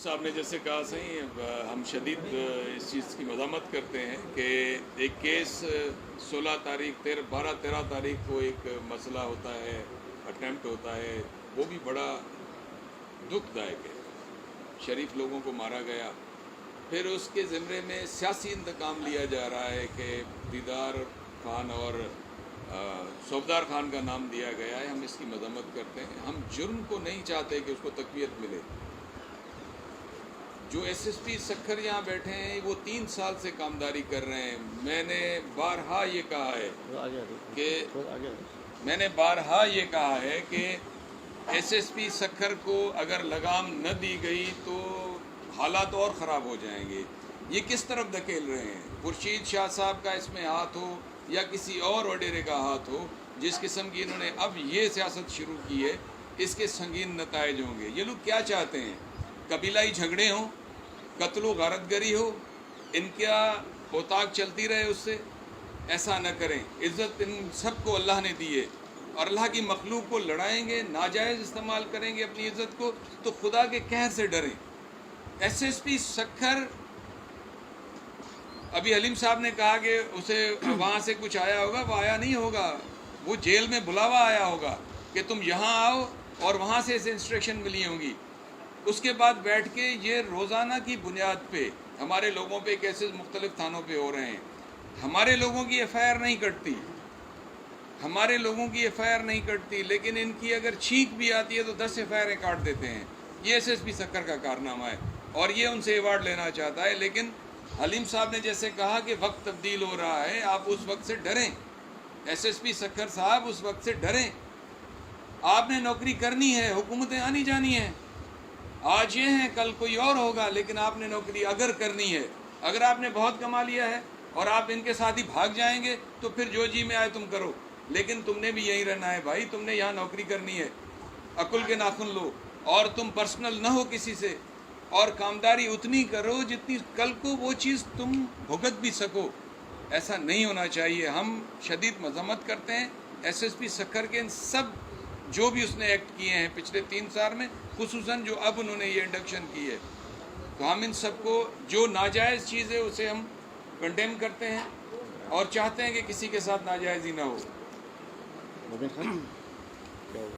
साहब ने जैसे कहा सही, हम शदीद इस चीज़ की मज़ामत करते हैं कि एक केस 16 तारीख 12-13 तारीख को एक मसला होता है, अटैम्प्ट होता है, वो भी बड़ा दुखदायक है। शरीफ लोगों को मारा गया, फिर उसके ज़िम्मे में सियासी इंतकाम लिया जा रहा है कि दीदार खान और सौबदार खान का नाम दिया गया है। हम इसकी मज़म्मत करते हैं। हम जुर्म को नहीं चाहते कि उसको तक़वियत मिले। जो एसएसपी सक्खर यहाँ बैठे हैं वो 3 साल से कामदारी कर रहे हैं। मैंने बारहा ये कहा है कि एसएसपी सक्खर को अगर लगाम न दी गई तो हालात और ख़राब हो जाएंगे। ये किस तरफ धकेल रहे हैं? खुर्शीद शाह साहब का इसमें हाथ हो या किसी और वडेरे का हाथ हो, जिस किस्म की इन्होंने अब ये सियासत शुरू की है, इसके संगीन नताइज होंगे। ये लोग क्या चाहते हैं? कबीलाई झगड़े हों, कत्लो गारतगरी हो, इनका पोताक चलती रहे उससे? ऐसा न करें। इज़्ज़त इन सबको अल्लाह ने दी है और अल्लाह की मखलूक को लड़ाएंगे, नाजायज़ इस्तेमाल करेंगे अपनी इज़्ज़त को, तो खुदा के कहर से डरें। एसएसपी सक्खर, अभी हलीम साहब ने कहा कि उसे वहाँ से कुछ आया होगा, वो आया नहीं होगा। वो जेल में बुलावा आया होगा कि तुम यहाँ आओ, और वहाँ से इसे इंस्ट्रक्शन मिली होंगी। उसके बाद बैठ के ये रोज़ाना की बुनियाद पे हमारे लोगों पे केसेस मुख्तलिफ थानों पे हो रहे हैं। हमारे लोगों की एफआईआर नहीं कटती, लेकिन इनकी अगर छींक भी आती है तो 10 एफआईआर काट देते हैं। ये एसएसपी सक्खर का कारनामा है और ये उनसे अवार्ड लेना चाहता है। लेकिन हलीम साहब ने जैसे कहा कि वक्त तब्दील हो रहा है, आप उस वक्त से डरें। एसएसपी सक्खर साहब, उस वक्त से डरें। आपने नौकरी करनी है, हुकूमतें आनी जानी है। आज ये हैं, कल कोई और होगा, लेकिन आपने नौकरी अगर करनी है, अगर आपने बहुत कमा लिया है और आप इनके साथ ही भाग जाएंगे तो फिर जो जी में आए तुम करो, लेकिन तुमने भी यहीं रहना है भाई। तुमने यहाँ नौकरी करनी है, अकुल के नाखून लो और तुम पर्सनल न हो किसी से, और कामदारी उतनी करो जितनी कल को वो चीज़ तुम भुगत भी सको। ऐसा नहीं होना चाहिए। हम शदीद मज़म्मत करते हैं एसएसपी सक्खर के इन सब जो भी उसने एक्ट किए हैं पिछले 3 साल में, खुसूसन जो अब उन्होंने ये इंडक्शन की है। तो हम इन सबको, जो नाजायज़ चीज़ है उसे हम कंडेम करते हैं और चाहते हैं कि किसी के साथ नाजायज़ी ना हो।